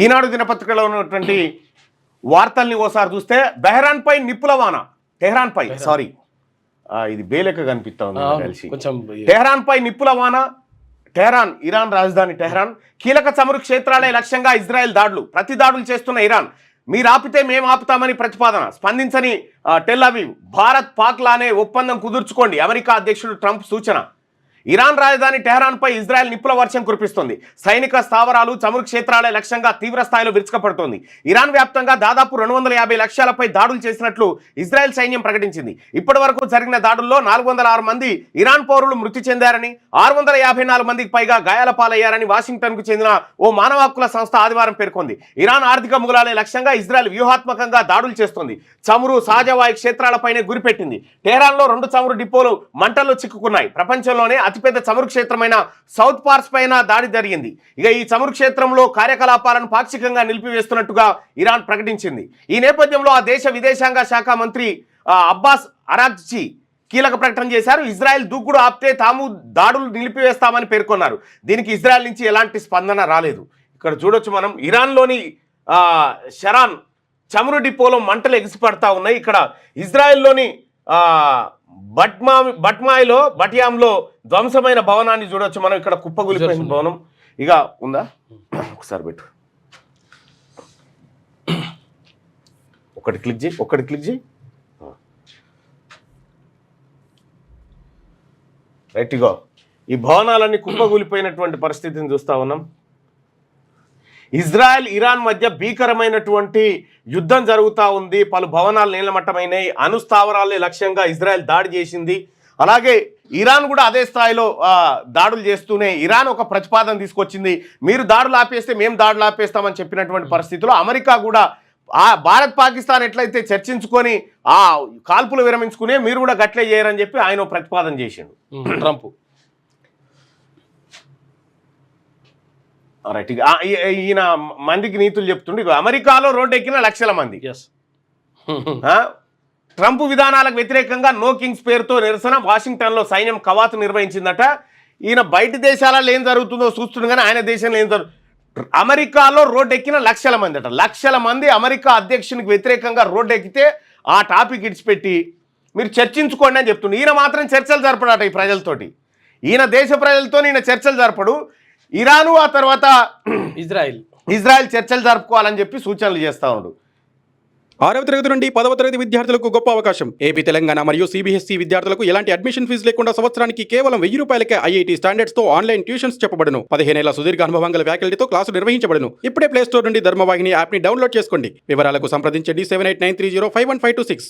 ఈనాడు దినపత్రికలో ఉన్నటువంటి వార్తల్ని ఓసారి చూస్తే బెహ్రాన్పై నిప్పుల వాన. టెహ్రాన్పై సారీ ఇది బేలెక్క కనిపిస్తా ఉంది కలిసి. టెహ్రాన్పై నిప్పుల వాన. టెహ్రాన్ ఇరాన్ రాజధాని టెహ్రాన్. కీలక చమురు క్షేత్రాలే లక్ష్యంగా ఇజ్రాయెల్ దాడులు. ప్రతి దాడులు చేస్తున్న ఇరాన్. మీరు ఆపితే మేము ఆపుతామని ప్రతిపాదన. స్పందించని టెల్ అవీవ్. భారత్ పాక్ లానే ఒప్పందం కుదుర్చుకోండి అమెరికా అధ్యక్షుడు ట్రంప్ సూచన. ఇరాన్ రాజధాని టెహ్రాన్పై ఇజ్రాయెల్ నిప్పుల వర్షం కురిపిస్తుంది. సైనిక స్థావరాలు చమురు క్షేత్రాలే లక్ష్యంగా తీవ్ర స్థాయిలో విరుచుకపడుతోంది. ఇరాన్ వ్యాప్తంగా దాదాపు 250 లక్ష్యాలపై దాడులు చేసినట్లు ఇజ్రాయెల్ సైన్యం ప్రకటించింది. ఇప్పటి వరకు జరిగిన దాడుల్లో 406 మంది ఇరాన్ పౌరులు మృతి చెందారని, 654 మందికి పైగా గాయాల పాలయ్యారని వాషింగ్టన్కు చెందిన ఓ మానవ హక్కుల సంస్థ ఆదివారం పేర్కొంది. ఇరాన్ ఆర్థిక మూలాలే లక్ష్యంగా ఇజ్రాయెల్ వ్యూహాత్మకంగా దాడులు చేస్తుంది. చమురు సహజవాయు క్షేత్రాలపైనే గురిపెట్టింది. టెహ్రాన్లో 2 చమురు డిపోలు మంటల్లో చిక్కుకున్నాయి. ప్రపంచంలోనే అతిపెద్ద చమురు క్షేత్రమైన సౌత్ పార్స్ పైన దాడి జరిగింది. ఇక ఈ చమురు క్షేత్రంలో కార్యకలాపాలను పాక్షికంగా నిలిపివేస్తున్నట్టుగా ఇరాన్ ప్రకటించింది. ఈ నేపథ్యంలో ఆ దేశ విదేశాంగ శాఖ మంత్రి అబ్బాస్ అరాగ్చి కీలక ప్రకటన చేశారు. ఇజ్రాయెల్ దూకుడు ఆపితే తాము దాడులు నిలిపివేస్తామని పేర్కొన్నారు. దీనికి ఇజ్రాయెల్ నుంచి ఎలాంటి స్పందన రాలేదు. ఇక్కడ చూడొచ్చు మనం ఇరాన్లోని షరాన్ చమురు డిపోలో మంటలు ఎగిసిపడతా ఉన్నాయి. ఇక్కడ ఇజ్రాయెల్లోని బట్యామ్లో ధ్వంసమైన భవనాన్ని చూడొచ్చు మనం. ఇక్కడ కుప్పగూలిపోయిన భవనం ఇక ఉందా ఒకసారి పెట్టు. ఒకటి క్లిక్ చేయి. రైట్ ఇగో ఈ భవనాలన్నీ కుప్పగూలిపోయినటువంటి పరిస్థితిని చూస్తా ఉన్నాం. ఇజ్రాయెల్ ఇరాన్ మధ్య భీకరమైనటువంటి యుద్ధం జరుగుతూ ఉంది. పలు భవనాలు నీలమట్టమైనాయి. అణుస్థావరాలే లక్ష్యంగా ఇజ్రాయెల్ దాడి చేసింది. అలాగే ఇరాన్ కూడా అదే స్థాయిలో దాడులు చేస్తూనే ఇరాన్ ఒక ప్రతిపాదన తీసుకొచ్చింది. మీరు దాడులు ఆపేస్తే మేము దాడులు ఆపేస్తామని చెప్పినటువంటి పరిస్థితిలో అమెరికా కూడా భారత్ పాకిస్తాన్ ఎట్లయితే చర్చించుకొని ఆ కాల్పులు విరమించుకునే మీరు కూడా గట్లే చేయరని చెప్పి ఆయన ప్రతిపాదన చేసిండు ట్రంప్. రైట్ ఈయన మందికి నీతులు చెప్తుండే. అమెరికాలో రోడ్డు ఎక్కిన లక్షల మంది. ట్రంప్ విధానాలకు వ్యతిరేకంగా నో కింగ్స్ పేరుతో నిరసన. వాషింగ్టన్లో సైన్యం కవాతు నిర్వహించిందట. ఈయన బయట దేశాలలో ఏం జరుగుతుందో చూస్తుంది కానీ ఆయన దేశంలో ఏం జరుగుతుంది. అమెరికాలో రోడ్డు ఎక్కిన లక్షల మంది అట. లక్షల మంది అమెరికా అధ్యక్షునికి వ్యతిరేకంగా రోడ్డు ఎక్కితే ఆ టాపిక్ ఇడిచిపెట్టి మీరు చర్చించుకోండి అని చెప్తుండే. ఈయన మాత్రం చర్చలు జరపడట ఈ ప్రజలతోటి. ఈయన దేశ ప్రజలతో ఈయన చర్చలు జరపడు. ఇరాను ఆ తర్వాత ఇజ్రాయెల్ చర్చలు జరుపుకోవాలని చెప్పి సూచనలు చేస్తూ ఉండు. 6వ తరగతి నుండి 10వ తరగతి విద్యార్థులకు గొప్ప అవకాశం. ఏపీ, తెలంగాణ మరియు సిబిఎస్ఈ విద్యార్థులకు ఎలాంటి అడ్మిషన్ ఫీజు లేకుండా సంవత్సరానికి కేవలం 1000 రూపాయలకే ఐఐటీ స్టాండర్డ్స్ తో ఆన్లైన్ ట్యూషన్స్ చెప్పబడును. 15 ఏళ్ల సుదీర్ఘ అనుభవం గల ఫ్యాకల్టీతో క్లాసు నిర్వహించబడును. ఇప్పుడే ప్లే స్టోర్ నుండి ధర్మవాహిని యాప్ ని డౌన్లోడ్ చేసుకోండి. వివరాలకు సంప్రదించండి 7893051526.